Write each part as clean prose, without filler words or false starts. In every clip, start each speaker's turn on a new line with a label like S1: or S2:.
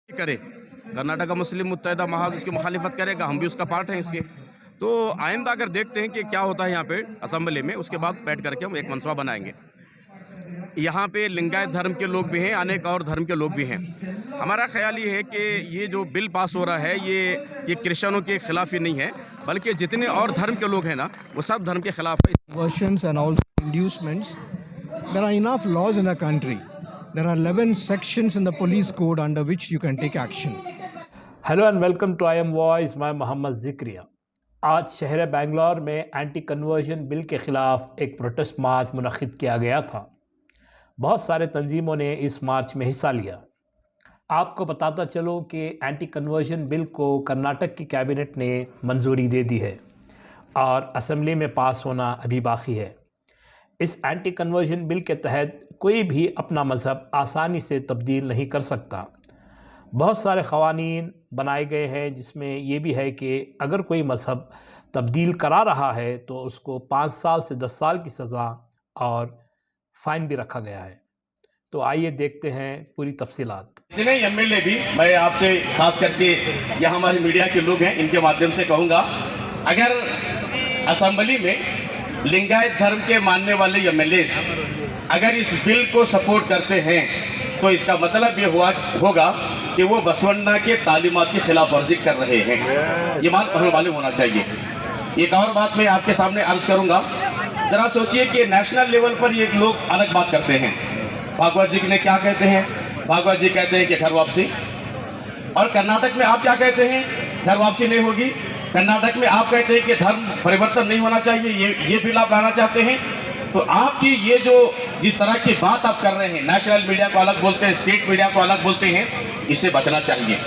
S1: करे। कर्नाटक मुस्लिम मुत्तहिदा महाज उसकी मुखालिफत करेगा, हम भी उसका पार्ट हैं इसके। तो आइंदा अगर देखते हैं कि क्या होता है यहाँ पे असम्बली में, उसके बाद बैठ करके हम एक मनसूबा बनाएंगे। यहाँ पे लिंगायत धर्म के लोग भी हैं, अनेक और धर्म के लोग भी हैं। हमारा ख्याल ये है कि ये जो बिल पास हो रहा है ये क्रिश्चियनों के खिलाफ ही नहीं है, बल्कि जितने और धर्म के लोग हैं ना, वो सब धर्म के खिलाफ है।
S2: Versions and also inducements. There are enough laws in the country. There are 11 sections in the police code under which you can take action.
S3: Hello and welcome to I am voice. मैं मोहम्मद ज़िक्रिया। आज शहर बेंगलोर में anti conversion bill के ख़िलाफ़ एक protest मार्च मुनक़िद किया गया था। बहुत सारे तंजीमों ने इस मार्च में हिस्सा लिया। आपको बताता चलो कि एंटी कन्वर्जन बिल को कर्नाटक की कैबिनेट ने मंजूरी दे दी है और असम्बली में पास होना अभी बाकी है। इस एंटी कन्वर्जन बिल के तहत कोई भी अपना मज़हब आसानी से तब्दील नहीं कर सकता। बहुत सारे क़वानीन बनाए गए हैं जिसमें ये भी है कि अगर कोई मज़हब तब्दील करा रहा है तो उसको 5 साल से 10 साल की सज़ा और फ़ाइन भी रखा गया है। तो आइए देखते हैं पूरी तफसीलात।
S1: जितने एमएलए भी, मैं आपसे खास करके यहाँ हमारे मीडिया के लोग हैं, इनके माध्यम से कहूँगा, अगर असम्बली में लिंगायत धर्म के मानने वाले एमएलए अगर इस बिल को सपोर्ट करते हैं तो इसका मतलब ये होगा कि वो बसवन्ना के तालीमात की खिलाफ वर्जी कर रहे हैं। ये बात हमें मालूम होना चाहिए। एक और बात मैं आपके सामने अर्ज करूंगा। जरा सोचिए कि नेशनल लेवल पर ये लोग अलग बात करते हैं। भागवत जी ने क्या कहते हैं? भागवत जी कहते हैं कि घर वापसी। और कर्नाटक में आप क्या कहते हैं? घर वापसी नहीं होगी। कर्नाटक में आप कहते हैं कि धर्म परिवर्तन नहीं होना चाहिए, ये बिल आप लाना चाहते हैं। तो आपकी ये जो जिस तरह की बात आप कर रहे हैं, नेशनल मीडिया को अलग बोलते हैं, स्टेट मीडिया को अलग बोलते हैं, इससे बचना चाहिए।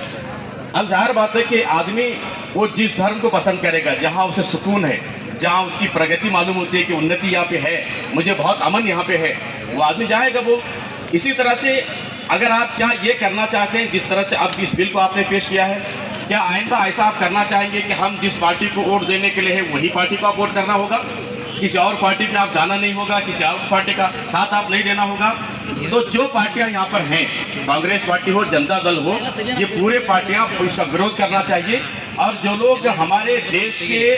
S1: अब जाहिर बात है कि आदमी वो जिस धर्म को पसंद करेगा, जहाँ उसे सुकून है, जहाँ उसकी प्रगति मालूम होती है कि उन्नति यहाँ पे है, मुझे बहुत अमन यहाँ पे है, वो आदमी जाएगा। वो इसी तरह से अगर आप क्या ये करना चाहते हैं जिस तरह से अब इस बिल को आपने पेश किया है, क्या आइंदा ऐसा आप करना चाहेंगे कि हम जिस पार्टी को वोट देने के लिए है वही पार्टी को आप वोट करना होगा, किसी और पार्टी में आप जाना नहीं होगा, किसी और पार्टी का साथ आप नहीं देना होगा? तो जो पार्टियां यहाँ पर हैं, कांग्रेस पार्टी हो, जनता दल हो, ये पूरे पार्टियां इसका विरोध करना चाहिए। और जो लोग हमारे देश के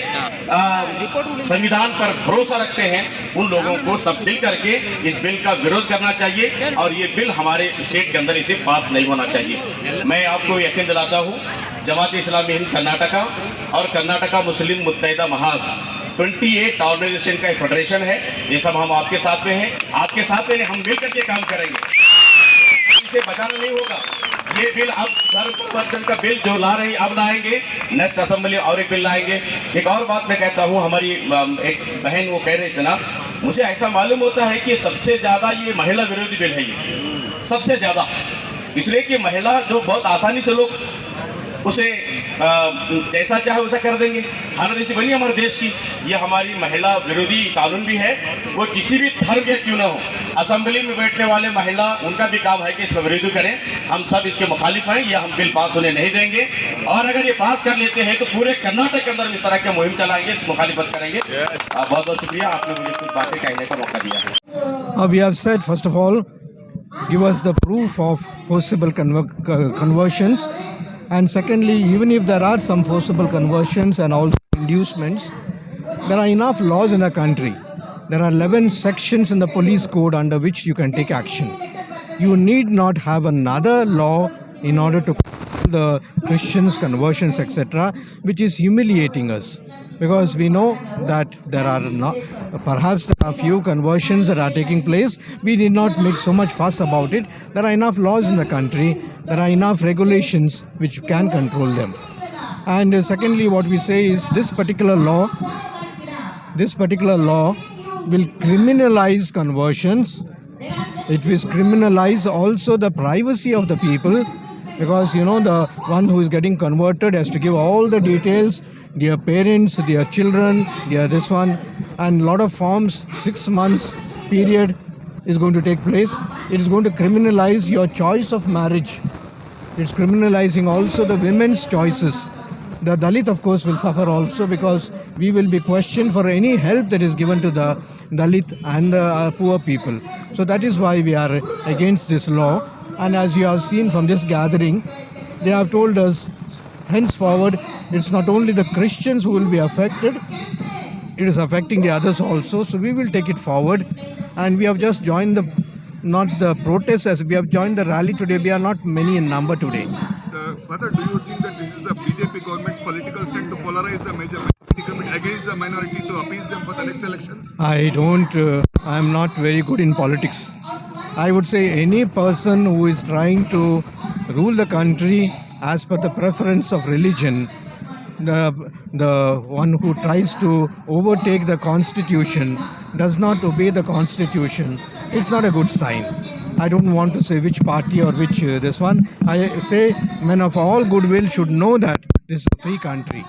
S1: संविधान पर भरोसा रखते हैं, उन लोगों को सब मिल करके इस बिल का विरोध करना चाहिए और ये बिल हमारे स्टेट के अंदर इसे पास नहीं होना चाहिए। मैं आपको यकीन दिलाता हूँ, जमात इस्लामी हिंद कर्नाटका और कर्नाटका मुस्लिम मुत्तहिदा महाज 28 ऑर्गेनाइजेशन का फेडरेशन है। ये सब हम आपके साथ में हैं, आपके साथ में हम मिलकर के काम करेंगे। इसे बचाना नहीं होगा। ये बिल अब धर्म परिवर्तन का बिल जो ला रही अब लाएंगे, नेक्स्ट असेंबली और एक बिल लाएंगे। एक और बात मैं कहता हूँ, हमारी एक बहन वो कह रहे थे ना, मुझे ऐसा मालूम होता है कि सबसे ज्यादा ये महिला विरोधी बिल है, ये सबसे ज्यादा, इसलिए कि महिला जो बहुत आसानी से लोग उसे जैसा चाहे वैसा कर देंगे। हालत ऐसी बनी हमारे देश की। ये हमारी महिला विरोधी कानून भी है, वो किसी भी धर्म के क्यों ना हो। असेंबली में बैठने वाले महिला, उनका भी काम है कि इसका विरोध करें। हम सब इसके मुखालिफ हैं, ये हम बिल पास होने नहीं देंगे। और अगर ये पास कर लेते हैं तो पूरे कर्नाटक के अंदर इस तरह के मुहिम चलाएंगे, इस मुखालिफत करेंगे। बहुत बहुत शुक्रिया, आपने मुझे कुछ बातें कहने का मौका दिया है।
S2: We have said, first of all, give us the proof of forcible conversions. And secondly, even if there are some forcible conversions and also inducements, there are enough laws in the country. There are 11 sections in the police code under which you can take action. You need not have another law in order to the Christians, conversions, etc., which is humiliating us. Because we know that there are perhaps there are few conversions that are taking place. We did not make so much fuss about it. There are enough laws in the country. There are enough regulations which can control them. And secondly, what we say is this particular law will criminalize conversions. It will criminalize also the privacy of the people, because you know the one who is getting converted has to give all the details, their parents, their children, their this one, and lot of forms. 6 months period is going to take place. It is going to criminalize your choice of marriage. It's criminalizing also the women's choices. The Dalit, of course, will suffer also, because we will be questioned for any help that is given to the Dalit and the poor people. So that is why we are against this law. And as you have seen from this gathering, they have told us henceforward it's not only the Christians who will be affected, it is affecting the others also. So we will take it forward, and we have just joined not the protest, as we have joined the rally today. We are not many in number today.
S4: Further, do you think that this is the BJP government's political stand to polarize the major minority community against the minority to appease them for the next elections?
S2: I am not very good in politics. I would say any person who is trying to rule the country as per the preference of religion, the one who tries to overtake the constitution, does not obey the constitution, it's not a good sign. I don't want to say which party or which this one. I say men of all goodwill should know that this is a free country.